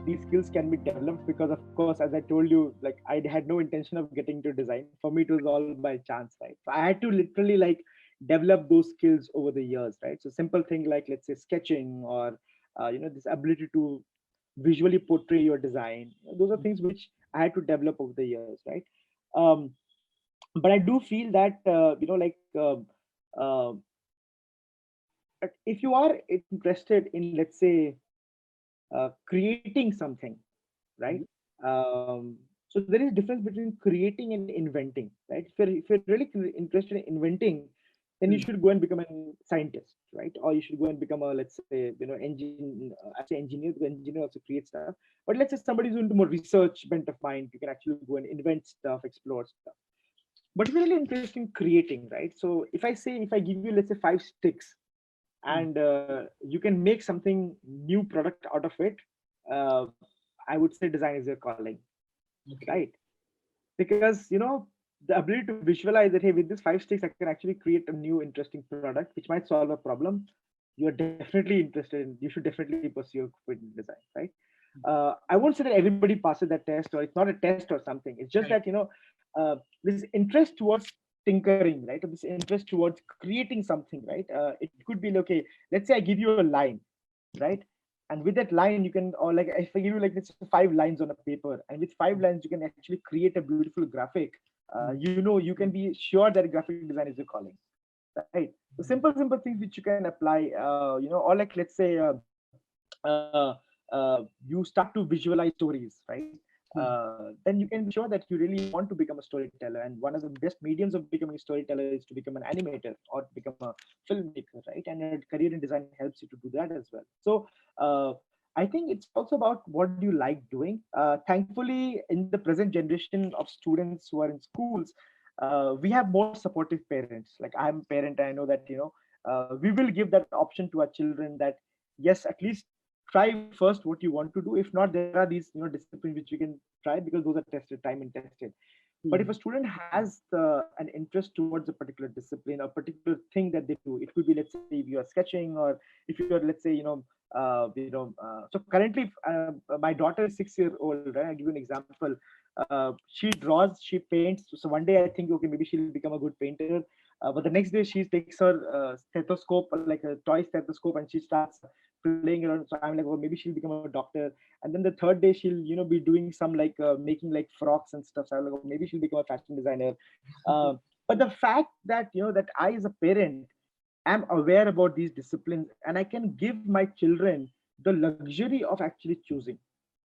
these skills can be developed, because of course, as I told you, like I had no intention of getting to design. For me, it was all by chance, right? So I had to literally like develop those skills over the years, right? So simple thing like, let's say, sketching, or this ability to visually portray your design. Those are things which I had to develop over the years, right? um, but I do feel that if you are interested in, let's say, creating something, right? So there is difference between creating and inventing, right? If you're really interested in inventing, then you should go and become a scientist, right? Or you should go and become a, let's say, I say engineer, because engineer also creates stuff. But let's say somebody's into more research bent of mind, you can actually go and invent stuff, explore stuff. But it's really interesting creating, right? So if I give you, let's say, five sticks, and you can make something new product out of it, uh, I would say design is your calling, Okay. right? Because the ability to visualize that, hey, with these five sticks I can actually create a new interesting product which might solve a problem, you're definitely interested in, you should definitely pursue with design, right? I won't say that everybody passes that test, or it's not a test or something. It's just that Correct. this interest towards tinkering, right? Or this interest towards creating something, right? It could be, okay, let's say I give you a line, right? And with that line you can, or like if I give you like, let's say, five lines on a paper, and with five lines you can actually create a beautiful graphic. You can be sure that graphic design is your calling, right? So simple things which you can apply, or like, let's say, uh, you start to visualize stories, right? Then you can be sure that you really want to become a storyteller, and one of the best mediums of becoming a storyteller is to become an animator or to become a filmmaker, right? And a career in design helps you to do that as well. So I think it's also about what do you like doing. Thankfully, in the present generation of students who are in schools, we have more supportive parents. Like, I'm a parent, I know that we will give that option to our children, that yes, at least try first what you want to do. If not, there are these disciplines which you can try, because those are tested, time and tested. But if a student has an interest towards a particular discipline or particular thing that they do, it could be, let's say, if you are sketching, or if you're, let's say, so currently, my daughter is 6 year old, right? I'll give you an example. She draws, she paints. So one day I think, okay, maybe she'll become a good painter. But the next day she takes her stethoscope, like a toy stethoscope, and she starts playing around. So I'm like, oh, maybe she'll become a doctor. And then the third day she'll be doing some, like, making like frocks and stuff. So I'm like, oh, maybe she'll become a fashion designer. But the fact that that I, as a parent, am aware about these disciplines, and I can give my children the luxury of actually choosing,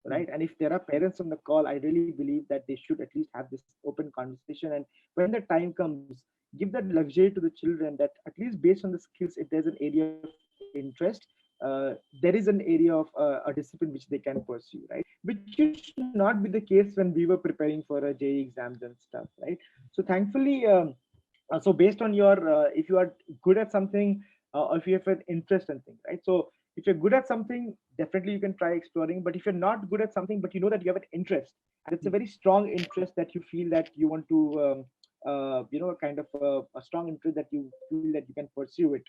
right? And if there are parents on the call, I really believe that they should at least have this open conversation, and when the time comes, give that luxury to the children, that at least based on the skills, if there's an area of interest, there is an area of a discipline which they can pursue, right? Which used to not be the case when we were preparing for a JEE exams and stuff, right? So thankfully, so based on your if you are good at something, or if you have an interest in things, right? So if you're good at something, definitely you can try exploring. But if you're not good at something, but you know that you have an interest, and it's a very strong interest that you feel that you want to kind of a strong interest that you feel that you can pursue it,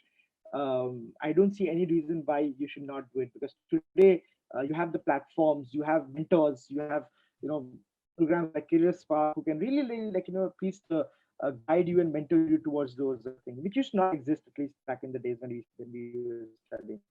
I don't see any reason why you should not do it. Because today, you have the platforms, you have mentors, you have you know programs like CareerSpark, who can really like please guide you and mentor you towards those things, which used to not exist, at least back in the days when we were studying.